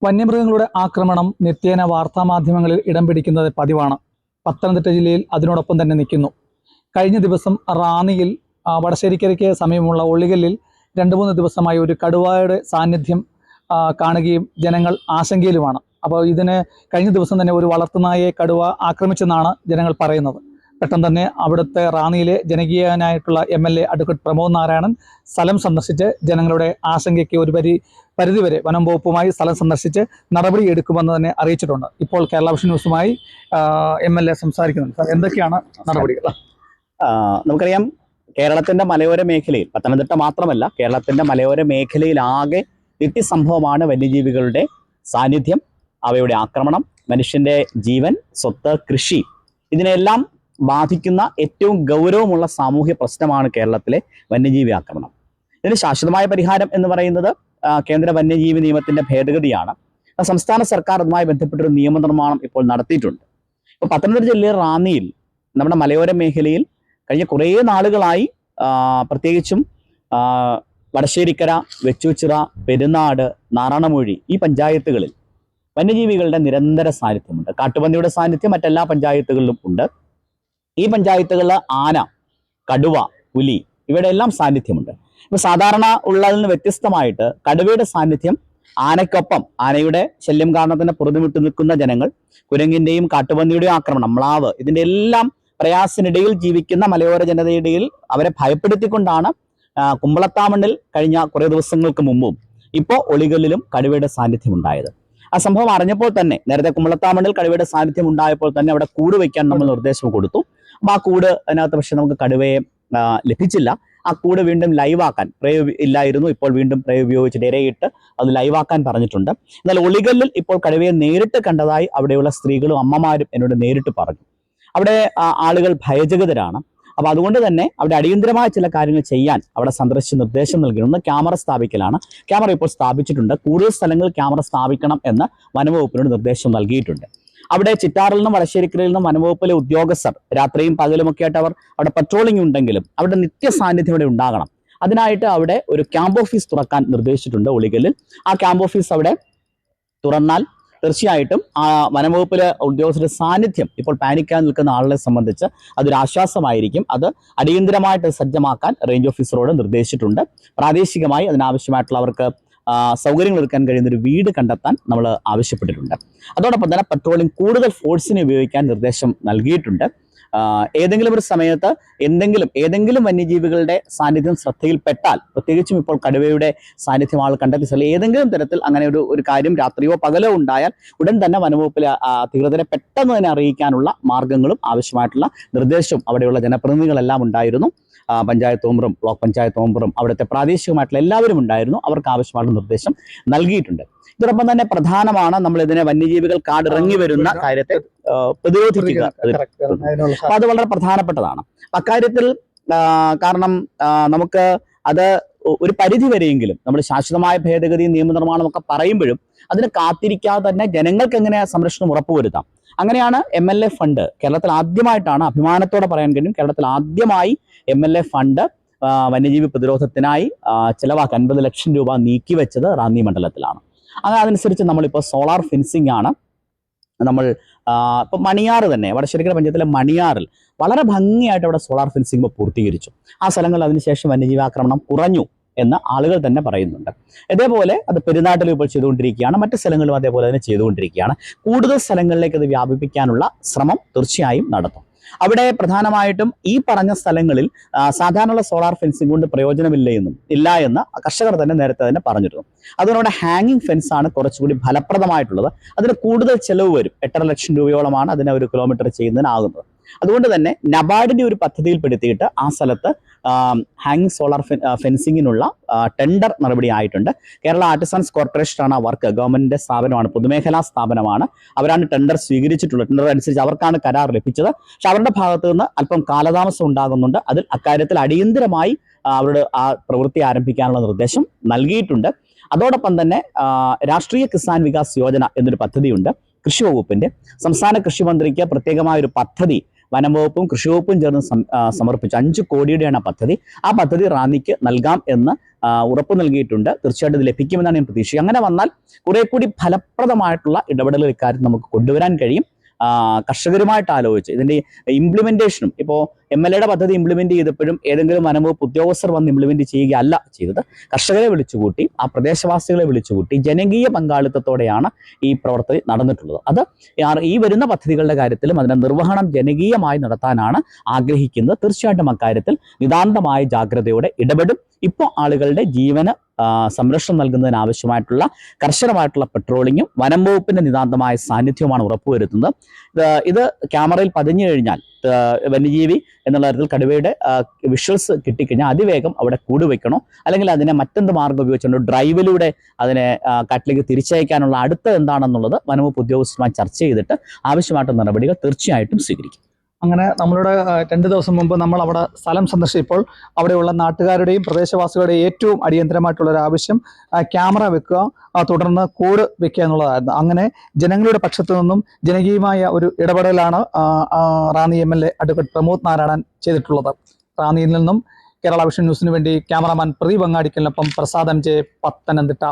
വന്യമൃഗങ്ങളുടെ ആക്രമണം നിത്യേന വാർത്താമാധ്യമങ്ങളിൽ ഇടം പിടിക്കുന്നത് പതിവാണ്. പത്തനംതിട്ട ജില്ലയിൽ അതിനോടൊപ്പം തന്നെ നിൽക്കുന്നു. കഴിഞ്ഞ ദിവസം റാന്നിയിൽ വടശ്ശേരിക്കരയ്ക്ക് സമീപമുള്ള ഒള്ളികല്ലിൽ 2-3 ദിവസമായി ഒരു കടുവയുടെ സാന്നിധ്യം കാണുകയും ജനങ്ങൾ ആശങ്കയിലുമാണ്. അപ്പോൾ ഇതിന് കഴിഞ്ഞ ദിവസം തന്നെ ഒരു വളർത്തുനായെ കടുവ ആക്രമിച്ചെന്നാണ് ജനങ്ങൾ പറയുന്നത്. പെട്ടെന്ന് തന്നെ അവിടുത്തെ റാന്നിയിലെ ജനകീയനായിട്ടുള്ള MLA അഡ്വക്കേറ്റ് പ്രമോദ് നാരായണൻ സ്ഥലം സന്ദർശിച്ച് ജനങ്ങളുടെ ആശങ്കയ്ക്ക് ഒരു പരിധിവരെ വനം വകുപ്പുമായി സ്ഥലം സന്ദർശിച്ച് നടപടി എടുക്കുമെന്ന് തന്നെ അറിയിച്ചിട്ടുണ്ട്. ഇപ്പോൾ കേരള വിഷൻ ന്യൂസുമായി MLA സംസാരിക്കുന്നുണ്ട്. സാർ, എന്തൊക്കെയാണ് നടപടികൾ? നമുക്കറിയാം, കേരളത്തിന്റെ മലയോര മേഖലയിൽ, പത്തനംതിട്ട മാത്രമല്ല കേരളത്തിന്റെ മലയോര മേഖലയിലാകെ നിത്യസംഭവമാണ് വന്യജീവികളുടെ സാന്നിധ്യം, അവയുടെ ആക്രമണം, മനുഷ്യന്റെ ജീവൻ, സ്വത്ത്, കൃഷി, ഇതിനെല്ലാം ബാധിക്കുന്ന ഏറ്റവും ഗൗരവമുള്ള സാമൂഹ്യ പ്രശ്നമാണ് കേരളത്തിലെ വന്യജീവി ആക്രമണം. ഇതിന് ശാശ്വതമായ പരിഹാരം എന്ന് പറയുന്നത് കേന്ദ്ര വന്യജീവി നിയമത്തിന്റെ ഭേദഗതിയാണ്. സംസ്ഥാന സർക്കാർ അതുമായി ബന്ധപ്പെട്ടൊരു നിയമനിർമ്മാണം ഇപ്പോൾ നടത്തിയിട്ടുണ്ട്. ഇപ്പോൾ പത്തനംതിട്ട ജില്ലയിലെ റാന്നിയിൽ, നമ്മുടെ മലയോര മേഖലയിൽ കഴിഞ്ഞ കുറേ നാളുകളായി, പ്രത്യേകിച്ചും വടശ്ശേരിക്കര, വെച്ചൂച്ചിറ, പെരുന്നാട്, നാറാണമൂഴി ഈ പഞ്ചായത്തുകളിൽ വന്യജീവികളുടെ നിരന്തര സാന്നിധ്യമുണ്ട്. കാട്ടുപന്നിയുടെ സാന്നിധ്യം മറ്റെല്ലാ പഞ്ചായത്തുകളിലും ഉണ്ട്. ഈ പഞ്ചായത്തുകളിൽ ആന, കടുവ, പുലി ഇവയുടെ എല്ലാം സാന്നിധ്യമുണ്ട്. ഇപ്പൊ സാധാരണ ഉള്ളതിൽ നിന്ന് വ്യത്യസ്തമായിട്ട് കടുവയുടെ സാന്നിധ്യം, ആനയ്ക്കൊപ്പം ആനയുടെ ശല്യം കാരണം തന്നെ പുറത്തുവിട്ടു നിൽക്കുന്ന ജനങ്ങൾ, കുരങ്ങിന്റെയും കാട്ടുപന്നിയുടെയും ആക്രമണം, മ്ലാവ്, ഇതിന്റെ എല്ലാം പ്രയാസത്തിനിടയിൽ ജീവിക്കുന്ന മലയോര ജനതയിടയിൽ അവരെ ഭയപ്പെടുത്തിക്കൊണ്ടാണ് കുമ്പളത്താമണ്ണിൽ കഴിഞ്ഞ കുറേ ദിവസങ്ങൾക്ക് മുമ്പും ഇപ്പോൾ ഒളികല്ലിലും കടുവയുടെ സാന്നിധ്യം ഉണ്ടായത്. ആ സംഭവം അറിഞ്ഞപ്പോൾ തന്നെ, നേരത്തെ കുമ്പളത്താമണ്ണിൽ കടുവയുടെ സാന്നിധ്യം ഉണ്ടായപ്പോൾ തന്നെ അവിടെ കൂട് വയ്ക്കാൻ നമ്മൾ നിർദ്ദേശം കൊടുത്തു. അപ്പോൾ ആ കൂട് അതിനകത്ത് പക്ഷെ നമുക്ക് കടുവയെ ലഭിച്ചില്ല. ആ കൂട് വീണ്ടും ലൈവാക്കാൻ ഇല്ലായിരുന്നു. ഇപ്പോൾ വീണ്ടും ഉപയോഗിച്ചിട്ട് ഇരയിട്ട് അത് ലൈവാക്കാൻ പറഞ്ഞിട്ടുണ്ട്. എന്നാൽ ഒളികല്ലിൽ ഇപ്പോൾ കടുവയെ നേരിട്ട് കണ്ടതായി അവിടെയുള്ള സ്ത്രീകളും അമ്മമാരും എന്നോട് നേരിട്ട് പറഞ്ഞു. അവിടെ ആളുകൾ ഭയചകിതരാണ്. അപ്പൊ അതുകൊണ്ട് തന്നെ അവിടെ അടിയന്തരമായ ചില കാര്യങ്ങൾ ചെയ്യാൻ അവിടെ സന്ദർശിച്ച് നിർദ്ദേശം നൽകിയിരുന്നു. ക്യാമറ സ്ഥാപിക്കലാണ്. ക്യാമറ ഇപ്പോൾ സ്ഥാപിച്ചിട്ടുണ്ട്. കൂടുതൽ സ്ഥലങ്ങളിൽ ക്യാമറ സ്ഥാപിക്കണം എന്ന് വനംവകുപ്പിനോട് നിർദ്ദേശം നൽകിയിട്ടുണ്ട്. അവിടെ ചിറ്റാറിൽ നിന്നും വടശ്ശേരിക്കരയിൽ നിന്നും വനംവകുപ്പിലെ ഉദ്യോഗസ്ഥർ രാത്രിയും പകലുമൊക്കെ ആയിട്ട് അവിടെ പട്രോളിംഗ് ഉണ്ടെങ്കിലും അവിടെ നിത്യ സാന്നിധ്യം ഇവിടെ ഉണ്ടാകണം. അതിനായിട്ട് അവിടെ ഒരു ക്യാമ്പ് ഓഫീസ് തുറക്കാൻ നിർദ്ദേശിച്ചിട്ടുണ്ട് ഒളികല്ലിൽ. ആ ക്യാമ്പ് ഓഫീസ് അവിടെ തുറന്നാൽ തീർച്ചയായിട്ടും ആ വനംവകുപ്പിലെ ഉദ്യോഗസ്ഥരുടെ സാന്നിധ്യം ഇപ്പോൾ പാനിക്കാൻ നിൽക്കുന്ന ആളുകളെ സംബന്ധിച്ച് അതൊരു ആശ്വാസമായിരിക്കും. അത് അടിയന്തരമായിട്ട് സജ്ജമാക്കാൻ റേഞ്ച് ഓഫീസറോട് നിർദ്ദേശിച്ചിട്ടുണ്ട്. പ്രാദേശികമായി അതിനാവശ്യമായിട്ടുള്ള അവർക്ക് സൗകര്യങ്ങൾ ഒരുക്കാൻ കഴിയുന്ന ഒരു വീട് കണ്ടെത്താൻ നമ്മൾ ആവശ്യപ്പെട്ടിട്ടുണ്ട്. അതോടൊപ്പം തന്നെ പട്രോളിംഗ് കൂടുതൽ ഫോഴ്സിനെ ഉപയോഗിക്കാൻ നിർദ്ദേശം നൽകിയിട്ടുണ്ട്. ഏതെങ്കിലും ഒരു സമയത്ത് ഏതെങ്കിലും വന്യജീവികളുടെ സാന്നിധ്യം ശ്രദ്ധയിൽപ്പെട്ടാൽ, പ്രത്യേകിച്ചും ഇപ്പോൾ കടുവയുടെ സാന്നിധ്യം ആൾ കണ്ടെത്തി ഏതെങ്കിലും തരത്തിൽ അങ്ങനെ ഒരു കാര്യം രാത്രിയോ പകലോ ഉണ്ടായാൽ ഉടൻ തന്നെ വനംവകുപ്പിലെ അധികൃതരെ പെട്ടെന്ന് തന്നെ അറിയിക്കാനുള്ള മാർഗങ്ങളും ആവശ്യമായിട്ടുള്ള നിർദ്ദേശവും അവിടെയുള്ള ജനപ്രതിനിധികളെല്ലാം ഉണ്ടായിരുന്നു. പഞ്ചായത്ത് മെമ്പറും ബ്ലോക്ക് പഞ്ചായത്ത് മെമ്പറും അവിടുത്തെ പ്രാദേശികമായിട്ടുള്ള എല്ലാവരും ഉണ്ടായിരുന്നു. അവർക്ക് ആവശ്യമായിട്ടുള്ള നിർദ്ദേശം നൽകിയിട്ടുണ്ട്. ഇതോടൊപ്പം തന്നെ പ്രധാനമാണ് നമ്മൾ ഇതിനെ വന്യജീവികൾ കാടിറങ്ങി വരുന്ന കാര്യത്തെ പ്രതിരോധിക്കുക. അപ്പൊ അത് വളരെ പ്രധാനപ്പെട്ടതാണ് അക്കാര്യത്തിൽ. കാരണം നമുക്ക് അത് ഒരു പരിധി വരെയെങ്കിലും നമ്മൾ ശാശ്വതമായ ഭേദഗതി, നിയമനിർമ്മാണം ഒക്കെ പറയുമ്പോഴും അതിന് കാത്തിരിക്കാതെ തന്നെ ജനങ്ങൾക്ക് എങ്ങനെ സംരക്ഷണം ഉറപ്പുവരുത്താം. അങ്ങനെയാണ് MLA ഫണ്ട് കേരളത്തിൽ ആദ്യമായിട്ടാണ്, അഭിമാനത്തോടെ പറയാൻ കഴിയും, കേരളത്തിൽ ആദ്യമായി MLA ഫണ്ട് വന്യജീവി പ്രതിരോധത്തിനായി ചിലവാക്കി 50 ലക്ഷം രൂപ നീക്കിവെച്ചത് റാന്നി മണ്ഡലത്തിലാണ്. അതനുസരിച്ച് നമ്മളിപ്പോൾ സോളാർ ഫെൻസിങ് ആണ് നമ്മൾ ഇപ്പം മണിയാറ് തന്നെ, വടശ്ശേരിക്കര പഞ്ചായത്തിലെ മണിയാറിൽ വളരെ ഭംഗിയായിട്ട് അവിടെ സോളാർ ഫെൻസിങ് ഇപ്പോൾ പൂർത്തീകരിച്ചു. ആ സ്ഥലങ്ങളിൽ അതിനുശേഷം വന്യജീവാക്രമണം കുറഞ്ഞു എന്ന് ആളുകൾ തന്നെ പറയുന്നുണ്ട്. ഇതേപോലെ അത് പെരുന്നാട്ടിൽ ഇപ്പോൾ ചെയ്തുകൊണ്ടിരിക്കുകയാണ്. മറ്റു സ്ഥലങ്ങളിലും അതേപോലെ തന്നെ ചെയ്തുകൊണ്ടിരിക്കുകയാണ്. കൂടുതൽ സ്ഥലങ്ങളിലേക്ക് അത് വ്യാപിപ്പിക്കാനുള്ള ശ്രമം തീർച്ചയായും നടത്തും. അവിടെ പ്രധാനമായിട്ടും ഈ പറഞ്ഞ സ്ഥലങ്ങളിൽ സാധാരണ സോളാർ ഫെൻസിങ് കൊണ്ട് പ്രയോജനമില്ല എന്ന് കർഷകർ തന്നെ നേരത്തെ തന്നെ പറഞ്ഞിരുന്നു. അതുകൊണ്ട് ഹാങ്ങിങ് ഫെൻസ് ആണ് കുറച്ചുകൂടി ഫലപ്രദമായിട്ടുള്ളത്. അതിന് കൂടുതൽ ചെലവ് വരും. 8.5 ലക്ഷം രൂപയോളമാണ് അതിനെ 1 കിലോമീറ്റർ ചെയ്യുന്നതിനാകുന്നത്. അതുകൊണ്ട് തന്നെ നബാർഡിന്റെ ഒരു പദ്ധതിയിൽപ്പെടുത്തിയിട്ട് ആ സ്ഥലത്ത് ഹാങ്ങിങ് സോളാർ ഫെൻസിങ്ങിനുള്ള ടെൻഡർ നടപടി ആയിട്ടുണ്ട്. കേരള ആർട്ടിസൻസ് കോർപ്പറേഷനാണ് ആ വർക്ക്, ഗവൺമെന്റിന്റെ സ്ഥാപനമാണ്, പൊതുമേഖലാ സ്ഥാപനമാണ്. അവരാണ് ടെൻഡർ സ്വീകരിച്ചിട്ടുള്ളത്. ടെൻഡർ അനുസരിച്ച് അവർക്കാണ് കരാർ ലഭിച്ചത്. പക്ഷെ അവരുടെ ഭാഗത്തു നിന്ന് അല്പം കാലതാമസം ഉണ്ടാകുന്നുണ്ട്. അക്കാര്യത്തിൽ അടിയന്തരമായി അവരുടെ ആ പ്രവൃത്തി ആരംഭിക്കാനുള്ള നിർദ്ദേശം നൽകിയിട്ടുണ്ട്. അതോടൊപ്പം തന്നെ രാഷ്ട്രീയ കിസാൻ വികാസ് യോജന എന്നൊരു പദ്ധതിയുണ്ട് കൃഷി വകുപ്പിന്റെ. സംസ്ഥാന കൃഷി മന്ത്രിക്ക് പ്രത്യേകമായ ഒരു പദ്ധതി വനം വകുപ്പും കൃഷി വകുപ്പും ചേർന്ന് സമർപ്പിച്ചു. 5 കോടിയുടെയാണ് ആ പദ്ധതി. ആ പദ്ധതി റാന്നിക്ക് നൽകാം എന്ന് ഉറപ്പ് നൽകിയിട്ടുണ്ട്. തീർച്ചയായിട്ടും ഇത് ലഭിക്കുമെന്നാണ് ഞാൻ പ്രതീക്ഷിക്കുക. അങ്ങനെ വന്നാൽ കുറെ കൂടി ഫലപ്രദമായിട്ടുള്ള ഇടപെടലുകൾ ഇക്കാര്യത്തിൽ നമുക്ക് കൊണ്ടുവരാൻ കഴിയും. കർഷകരുമായിട്ട് ആലോചിച്ച് ഇതിൻ്റെ ഇംപ്ലിമെന്റേഷനും ഇപ്പോൾ MLA പദ്ധതി ഇംപ്ലിമെന്റ് ചെയ്തപ്പോഴും ഏതെങ്കിലും വനംവകുപ്പ് ഉദ്യോഗസ്ഥർ വന്ന് ഇംപ്ലിമെന്റ് ചെയ്യുകയല്ല ചെയ്തത്. കർഷകരെ വിളിച്ചുകൂട്ടി, ആ പ്രദേശവാസികളെ വിളിച്ചുകൂട്ടി ജനകീയ പങ്കാളിത്തത്തോടെയാണ് ഈ പ്രവർത്തി നടന്നിട്ടുള്ളത്. അത് ഈ വരുന്ന പദ്ധതികളുടെ കാര്യത്തിലും അതിന്റെ നിർവഹണം ജനകീയമായി നടത്താനാണ് ആഗ്രഹിക്കുന്നത്. തീർച്ചയായിട്ടും അക്കാര്യത്തിൽ നിതാന്തമായ ജാഗ്രതയോടെ ഇടപെടും. ഇപ്പോൾ ആളുകളുടെ ജീവന് സംരക്ഷണം നൽകുന്നതിന് ആവശ്യമായിട്ടുള്ള കർശനമായിട്ടുള്ള പെട്രോളിങ്ങും വനം വകുപ്പിന്റെ നിതാന്തമായ സാന്നിധ്യവുമാണ് ഉറപ്പുവരുത്തുന്നത്. ഇത് ക്യാമറയിൽ പതിഞ്ഞു കഴിഞ്ഞാൽ വന്യജീവി എന്നുള്ള തരത്തിൽ കടുവയുടെ വിഷ്വൽസ് കിട്ടിക്കഴിഞ്ഞാൽ അതിവേഗം അവിടെ കൂടുവെക്കണോ, അല്ലെങ്കിൽ അതിനെ മറ്റെന്ത് മാർഗ്ഗം ഉപയോഗിച്ചുകൊണ്ട് ഡ്രൈവിലൂടെ അതിനെ കാട്ടിലേക്ക് തിരിച്ചയക്കാനുള്ള അടുത്ത എന്താണെന്നുള്ളത് വനംവകുപ്പ് ഉദ്യോഗസ്ഥരുമായി ചർച്ച ചെയ്തിട്ട് ആവശ്യമായിട്ടുള്ള നടപടികൾ തീർച്ചയായിട്ടും സ്വീകരിക്കും. അങ്ങനെ നമ്മളുടെ 2 ദിവസം മുമ്പ് നമ്മൾ അവിടെ സ്ഥലം സന്ദർശിച്ചപ്പോൾ അവിടെയുള്ള നാട്ടുകാരുടെയും പ്രദേശവാസികളുടെയും ഏറ്റവും അടിയന്തരമായിട്ടുള്ള ഒരു ആവശ്യം ക്യാമറ വെക്കുക, തുടർന്ന് കൂട് വെക്കുക എന്നുള്ളതായിരുന്നു. അങ്ങനെ ജനങ്ങളുടെ പക്ഷത്തു നിന്നും ജനകീയമായ ഒരു ഇടപെടലാണ് റാന്നി MLA അഡ്വക്കേറ്റ് പ്രമോദ് നാരായണൻ ചെയ്തിട്ടുള്ളത്. റാന്നിയിൽ നിന്നും കേരള വിഷൻ ന്യൂസിന് വേണ്ടി ക്യാമറാമാൻ പ്രദീപ് അങ്ങാടിക്കലിനൊപ്പം പ്രസാദ് MJ, പത്തനംതിട്ട.